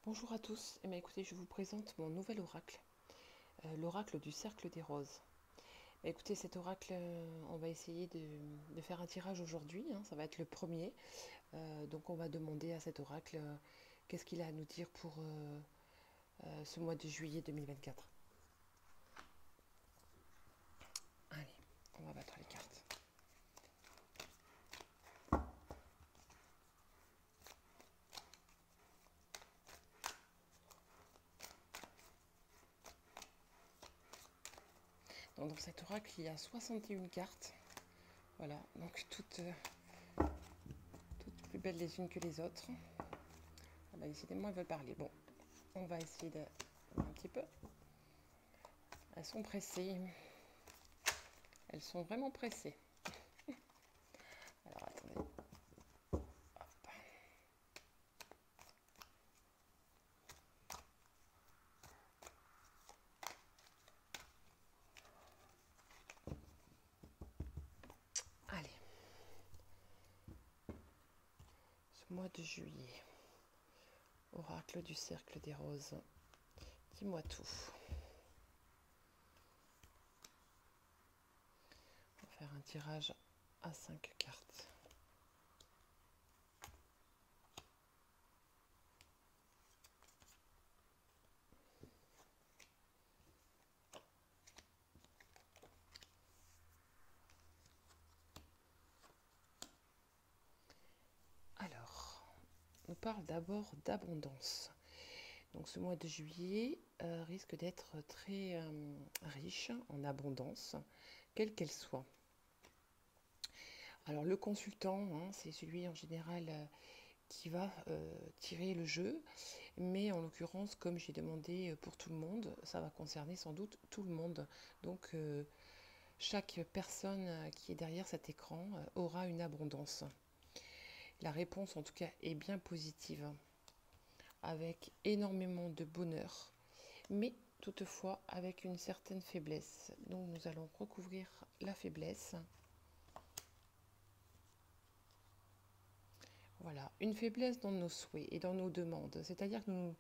Bonjour à tous, écoutez, je vous présente mon nouvel oracle, l'oracle du cercle des roses. Écoutez, cet oracle, on va essayer de faire un tirage aujourd'hui, hein, ça va être le premier. Donc on va demander à cet oracle qu'est-ce qu'il a à nous dire pour ce mois de juillet 2024. Allez, on va battre les cartes. Donc dans cet oracle, il y a 61 cartes. Voilà, donc toutes plus belles les unes que les autres. Ah bah, décidément, elles veulent parler. Bon, on va essayer de voir un petit peu. Elles sont pressées. Elles sont vraiment pressées. Alors attendez. Hop. Allez. Ce mois de juillet. Oracle du cercle des roses. Dis-moi tout. On va faire un tirage à 5 cartes. Alors, on parle d'abord d'abondance. Donc ce mois de juillet risque d'être très riche en abondance, quelle qu'elle soit. Alors le consultant, hein, c'est celui en général qui va tirer le jeu, mais en l'occurrence, comme j'ai demandé pour tout le monde, ça va concerner sans doute tout le monde. Donc chaque personne qui est derrière cet écran aura une abondance. La réponse en tout cas est bien positive, avec énormément de bonheur, mais toutefois avec une certaine faiblesse. Donc nous allons recouvrir la faiblesse. Voilà, une faiblesse dans nos souhaits et dans nos demandes. C'est-à-dire que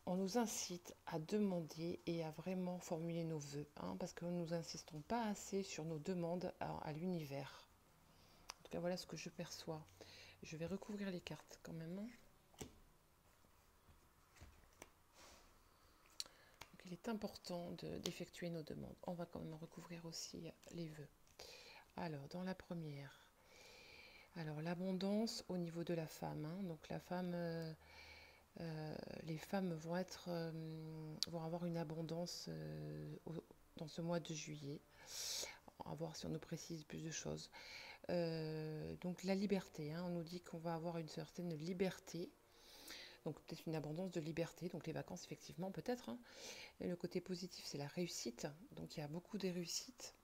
on nous incite à demander et à vraiment formuler nos vœux, hein, parce que nous insistons pas assez sur nos demandes à l'univers. En tout cas, voilà ce que je perçois. Je vais recouvrir les cartes quand même. Donc, il est important d'effectuer nos demandes. On va quand même recouvrir aussi les vœux. Alors, dans la première, alors l'abondance au niveau de la femme. Hein, donc la femme, les femmes vont avoir une abondance dans ce mois de juillet. On va voir si on nous précise plus de choses. Donc la liberté, hein, on nous dit qu'on va avoir une certaine liberté. Donc peut-être une abondance de liberté, donc les vacances effectivement peut-être. Hein. Et le côté positif c'est la réussite, donc il y a beaucoup de réussites.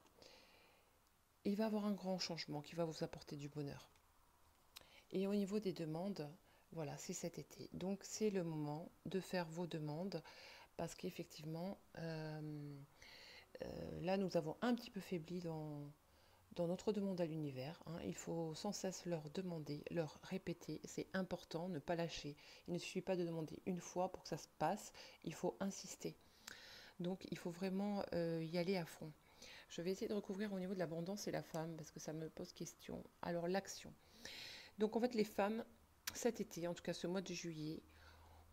Il va y avoir un grand changement qui va vous apporter du bonheur. Et au niveau des demandes, voilà, c'est cet été. Donc c'est le moment de faire vos demandes parce qu'effectivement, là nous avons un petit peu faibli dans notre demande à l'univers. Hein. Il faut sans cesse leur demander, leur répéter. C'est important, ne pas lâcher. Il ne suffit pas de demander une fois pour que ça se passe. Il faut insister. Donc il faut vraiment y aller à fond. Je vais essayer de recouvrir au niveau de l'abondance et la femme parce que ça me pose question. Alors l'action. Donc en fait les femmes, cet été, en tout cas ce mois de juillet,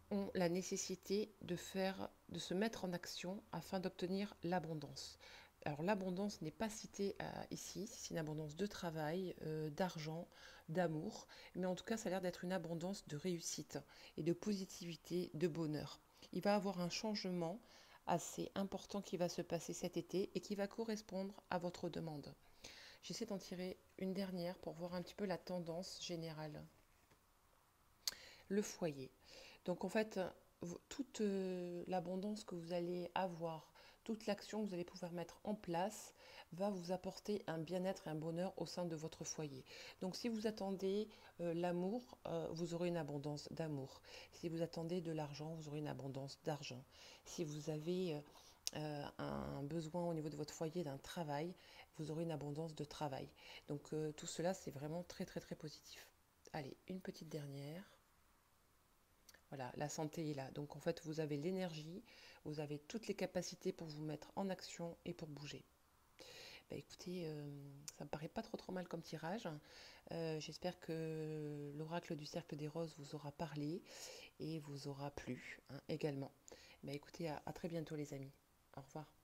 ont la nécessité de se mettre en action afin d'obtenir l'abondance. Alors l'abondance n'est pas citée ici, c'est une abondance de travail, d'argent, d'amour, mais en tout cas ça a l'air d'être une abondance de réussite et de positivité, de bonheur. Il va y avoir un changement assez important qui va se passer cet été et qui va correspondre à votre demande. J'essaie d'en tirer une dernière pour voir un petit peu la tendance générale. Le foyer. Donc en fait, toute l'abondance que vous allez avoir, toute l'action que vous allez pouvoir mettre en place va vous apporter un bien-être et un bonheur au sein de votre foyer. Donc si vous attendez l'amour, vous aurez une abondance d'amour. Si vous attendez de l'argent, vous aurez une abondance d'argent. Si vous avez un besoin au niveau de votre foyer d'un travail, vous aurez une abondance de travail. Donc tout cela, c'est vraiment très très très positif. Allez, une petite dernière. Voilà, la santé est là. Donc en fait, vous avez l'énergie, vous avez toutes les capacités pour vous mettre en action et pour bouger. Bah, écoutez, ça me paraît pas trop trop mal comme tirage. J'espère que l'oracle du cercle des roses vous aura parlé et vous aura plu, hein, également. Bah, écoutez, à très bientôt les amis. Au revoir.